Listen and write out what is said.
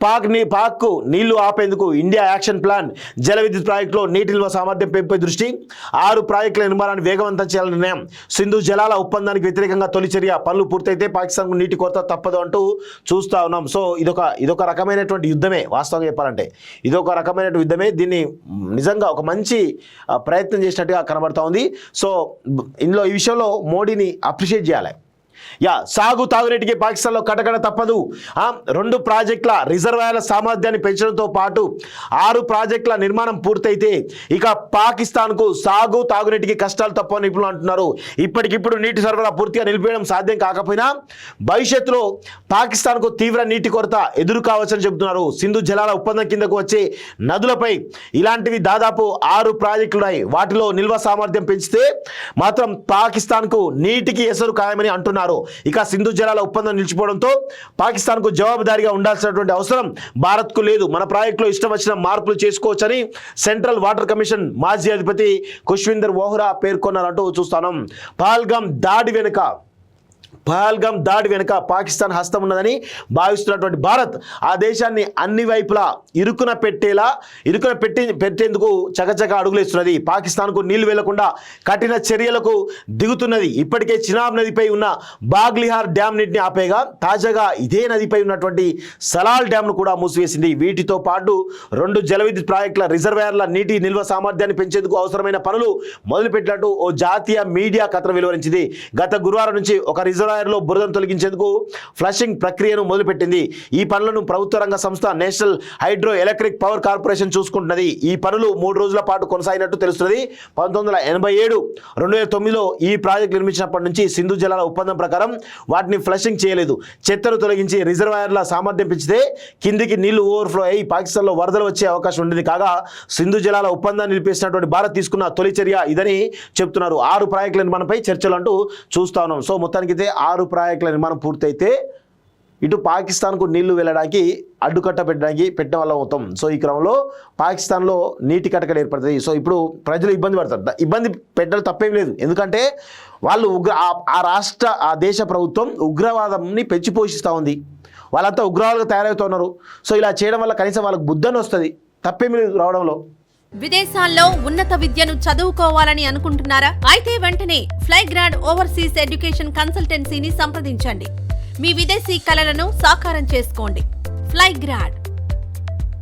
పాక్కు నీళ్లు ఆపేందుకు India action plan. జల విద్యుత్ ప్రాజెక్టులో నీటి నిల్వ సామర్థ్యం పెంపుపై దృష్టి. 6 ప్రాజెక్టుల నిర్మాణాన్ని వేగవంతం చేయాలని నిర్ణయం. సింధు జలాల ఒప్పందానికి వ్యతిరేకంగా తొలి చర్య. పనులు పూర్తయితే పాకిస్తాన్కు నీటి కొరత తప్పదు అంటూ చూస్తూ ఉన్నాం. సో ఇదొక రకమైనటువంటి యుద్ధమే. వాస్తవంగా చెప్పాలంటే ఇదొక రకమైనటువంటి యుద్ధమే. దీన్ని నిజంగా ఒక మంచి ప్రయత్నం చేసినట్టుగా కనబడతా ఉంది. సో ఇందులో ఈ విషయంలో మోడీని అప్రిషియేట్ చేయాలి. సాగు తాగునీటికి పాకిస్తాన్లో కటకట తప్పదు. 2 ప్రాజెక్టుల రిజర్వాయర్ల సామర్థ్యాన్ని పెంచడంతో పాటు 6 ప్రాజెక్టుల నిర్మాణం పూర్తయితే ఇక పాకిస్తాన్కు సాగు తాగునీటికి కష్టాలు తప్పని నిపుణులు అంటున్నారు. ఇప్పటికిప్పుడు నీటి సరఫరా పూర్తిగా నిలిపేయడం సాధ్యం కాకపోయినా భవిష్యత్తులో పాకిస్తాన్కు తీవ్ర నీటి కొరత ఎదురు కావచ్చని చెబుతున్నారు. సింధు జలాల ఒప్పందం కిందకు వచ్చే నదులపై ఇలాంటివి దాదాపు 6 ప్రాజెక్టులు ఉన్నాయి. వాటిలో నిల్వ సామర్థ్యం పెంచితే మాత్రం పాకిస్తాన్కు నీటికి ఎసరు ఖాయమని అంటున్నారు. ఇక సింధు జలాల ఒప్పందం నిలిచిపోవడంతో పాకిస్తాన్కు జవాబుదారీగా ఉండాల్సినటువంటి అవసరం భారత్కు లేదు. మన ప్రాజెక్టులో ఇష్టం వచ్చిన మార్పులు చేసుకోవచ్చని సెంట్రల్ వాటర్ కమిషన్ మాజీ అధిపతి ఖుష్విందర్ వోహ్రా పేర్కొన్నారంటూ చూస్తున్నాం. పహల్గామ్ దాడి వెనుక పాకిస్తాన్ హస్తం ఉన్నదని భావిస్తున్నటువంటి భారత్ ఆ దేశాన్ని అన్ని వైపులా ఇరుకున పెట్టేందుకు చకచక అడుగులేస్తున్నది. పాకిస్తాన్కు నీళ్లు వెళ్లకుండా కఠిన చర్యలకు దిగుతున్నది. ఇప్పటికే చినాబ్ నదిపై ఉన్న బాగ్లిహార్ డ్యామ్ నీటిని ఆపేగా తాజాగా ఇదే నదిపై ఉన్నటువంటి సలాల్ డ్యామ్ను కూడా మూసివేసింది. వీటితో పాటు 2 జల విద్యుత్ ప్రాజెక్టుల రిజర్వాయర్ల నీటి నిల్వ సామర్థ్యాన్ని పెంచేందుకు అవసరమైన పనులు మొదలుపెట్టినట్టు ఓ జాతీయ మీడియా కథనం వెలువరించింది. గత గురువారం నుంచి ఒక రిజర్వాయర్లో బురదను తొలగించేందుకు ఫ్లషింగ్ ప్రక్రియను మొదలుపెట్టింది. ఈ పనులను ప్రభుత్వ రంగ సంస్థ National Hydroelectric Power Corporation చూసుకుంటున్నది. ఈ పనులు 3 రోజుల పాటు కొనసాగినట్టు తెలుస్తున్నది. 1987, 2009లో ఈ ప్రాజెక్ట్ నిర్మించినప్పటి నుంచి సింధు జలాల ఒప్పందం ప్రకారం వాటిని ఫ్లషింగ్ చేయలేదు. చెత్తను తొలగించి రిజర్వాయర్ల సామర్థ్యం పెంచితే కిందికి నీళ్లు ఓవర్ఫ్లో అయ్యి పాకిస్తాన్లో వరదలు వచ్చే అవకాశం ఉండేది. కాగా సింధు జలాల ఒప్పందాన్ని నిలిపేసినటువంటి భారత్ తీసుకున్న తొలి చర్య ఇదని చెప్తున్నారు. 6 ప్రాజెక్టుల నిర్మాణంపై చర్చలు అంటూ చూస్తా ఉన్నాం. సో మొత్తానికైతే 6 ప్రాజెక్టుల నిర్మాణం పూర్తయితే ఇటు పాకిస్తాన్కు నీళ్లు వెళ్ళడానికి అడ్డుకట్ట పెట్టడం వల్ల అవుతాం. సో ఈ క్రమంలో పాకిస్తాన్లో నీటి కటకడ ఏర్పడుతుంది. సో ఇప్పుడు ప్రజలు ఇబ్బంది పడతారు. ఇబ్బంది పెట్టడం తప్పేం లేదు. ఎందుకంటే వాళ్ళు ఆ దేశ ప్రభుత్వం ఉగ్రవాదంని పెంచి పోషిస్తూ ఉంది. వాళ్ళంతా ఉగ్రవాదులుగా తయారవుతున్నారు. సో ఇలా చేయడం వల్ల కనీసం వాళ్ళకు బుద్ధని వస్తుంది. తప్పేం లేదు రావడంలో. విదేశాల్లో ఉన్నత విద్యను చదువుకోవాలని అనుకుంటున్నారా? అయితే వెంటనే ఫ్లైగ్రాడ్ ఓవర్సీస్ ఎడ్యుకేషన్ కన్సల్టెన్సీని సంప్రదించండి. మీ విదేశీ కలలను సాకారం చేసుకోండి. ఫ్లైగ్రాడ్